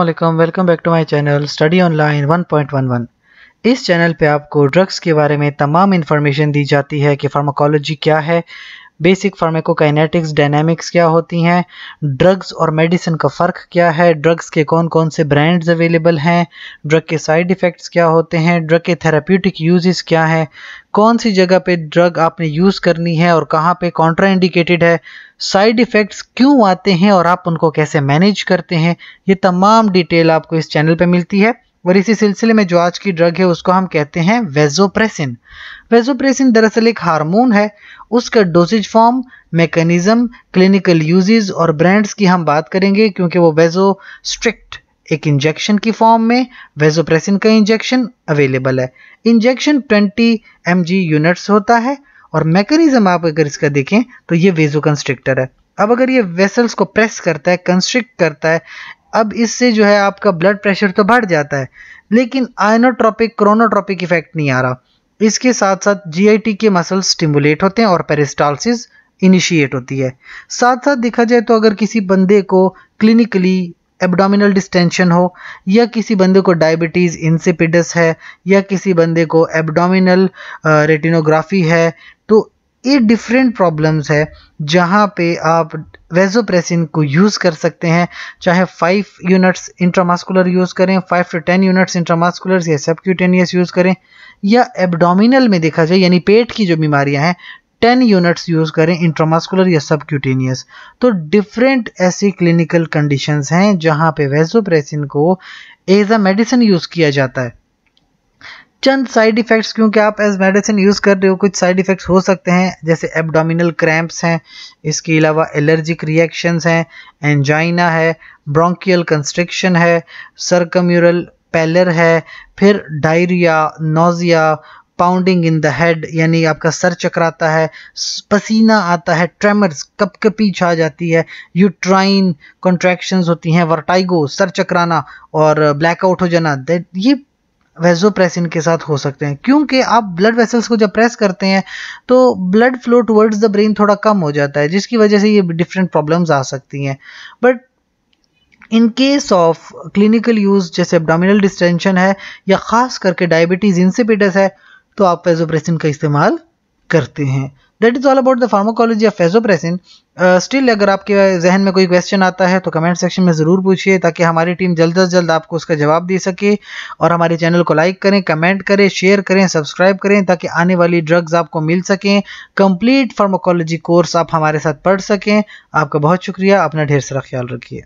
अस्सलाम, welcome back to my channel study online 1.11। इस channel पे आपको ड्रग्स के बारे में तमाम इन्फॉर्मेशन दी जाती है कि फार्माकोलॉजी क्या है, बेसिक फार्माकोकाइनेटिक्स, डायनामिक्स क्या होती हैं, ड्रग्स और मेडिसिन का फ़र्क क्या है, ड्रग्स के कौन कौन से ब्रांड्स अवेलेबल हैं, ड्रग के साइड इफ़ेक्ट्स क्या होते हैं, ड्रग के थेराप्यूटिक यूजेस क्या हैं, कौन सी जगह पे ड्रग आपने यूज़ करनी है और कहाँ पे कॉन्ट्रा इंडिकेटेड है, साइड इफ़ेक्ट्स क्यों आते हैं और आप उनको कैसे मैनेज करते हैं, ये तमाम डिटेल आपको इस चैनल पे मिलती है। और इसी सिलसिले में जो आज की ड्रग है उसको हम कहते हैं वेज़ोप्रेसिन। वेज़ोप्रेसिन दरअसल एक हार्मोन है, उसका doses form, mechanism, clinical uses और ब्रांड्स की हम बात करेंगे क्योंकि वो वेज़ोस्ट्रिक्ट एक इंजेक्शन की फॉर्म में वेज़ोप्रेसिन का इंजेक्शन अवेलेबल है। इंजेक्शन 20 mg यूनिट्स होता है और मैकेनिज्म आप अगर इसका देखें तो ये वेज़ोकंस्ट्रिक्टर है। अब अगर ये वेसल्स को प्रेस करता है, कंस्ट्रिक्ट करता है, अब इससे जो है आपका ब्लड प्रेशर तो बढ़ जाता है लेकिन आयनोट्रोपिक क्रोनोट्रोपिक इफेक्ट नहीं आ रहा। इसके साथ साथ जीआईटी के मसल्स स्टिमुलेट होते हैं और पेरिस्टालसिस इनिशिएट होती है। साथ साथ देखा जाए तो अगर किसी बंदे को क्लिनिकली एब्डोमिनल डिस्टेंशन हो या किसी बंदे को डायबिटीज़ इंसिपिडस है या किसी बंदे को एब्डोमिनल रेटिनोग्राफी है, तो ये डिफरेंट प्रॉब्लम्स है जहाँ पे आप वेज़ोप्रेसिन को यूज़ कर सकते हैं। चाहे 5 यूनिट्स इंट्रामस्कुलर यूज़ करें, 5 to 10 यूनिट्स इंट्रामस्कुलर या सबक्यूटेनियस यूज़ करें, या एब्डोमिनल में देखा जाए यानी पेट की जो बीमारियां हैं 10 यूनिट्स यूज़ करें इंट्रामस्कुलर या सबक्यूटेनियस। तो डिफरेंट ऐसी क्लिनिकल कंडीशंस हैं जहाँ पे वेज़ोप्रेसिन को एज अ मेडिसिन यूज़ किया जाता है। चंद साइड इफ़ेक्ट्स, क्योंकि आप एज मेडिसिन यूज़ कर रहे हो, कुछ साइड इफ़ेक्ट्स हो सकते हैं जैसे एब्डोमिनल क्रैम्प्स हैं, इसके अलावा एलर्जिक रिएक्शंस हैं, एंजाइना है, ब्रोंकियल कंस्ट्रिक्शन है, सर्कम्यूरल पैलर है, फिर diarrhoea, nausea, pounding in the head यानी आपका सर चकराता है, पसीना आता है, ट्रेमर्स कपकपी छा जाती है, यूट्राइन कॉन्ट्रैक्शंस होती हैं, वर्टाइगो सर चकराना और ब्लैकआउट हो जाना, ये वेज़ोप्रेसिन के साथ हो सकते हैं। क्योंकि आप ब्लड वेसल्स को जब प्रेस करते हैं तो blood flow towards the brain थोड़ा कम हो जाता है जिसकी वजह से ये डिफरेंट प्रॉब्लम्स आ सकती हैं। But in case of clinical use जैसे एब्डोमिनल डिस्टेंशन है या खास करके डायबिटीज इंसिपिडस है तो आप वेज़ोप्रेसिन का इस्तेमाल करते हैं। That is all about the pharmacology of vasopressin. Still अगर आपके जहन में कोई क्वेश्चन आता है तो कमेंट सेक्शन में ज़रूर पूछिए ताकि हमारी टीम जल्द से जल्द आपको उसका जवाब दे सके। और हमारे चैनल को लाइक करें, कमेंट करें, शेयर करें, सब्सक्राइब करें ताकि आने वाली ड्रग्स आपको मिल सकें। कंप्लीट फार्माकोलॉजी कोर्स आप हमारे साथ पढ़ सकें। आपका बहुत शुक्रिया, अपना ढेर सारा ख्याल रखिए।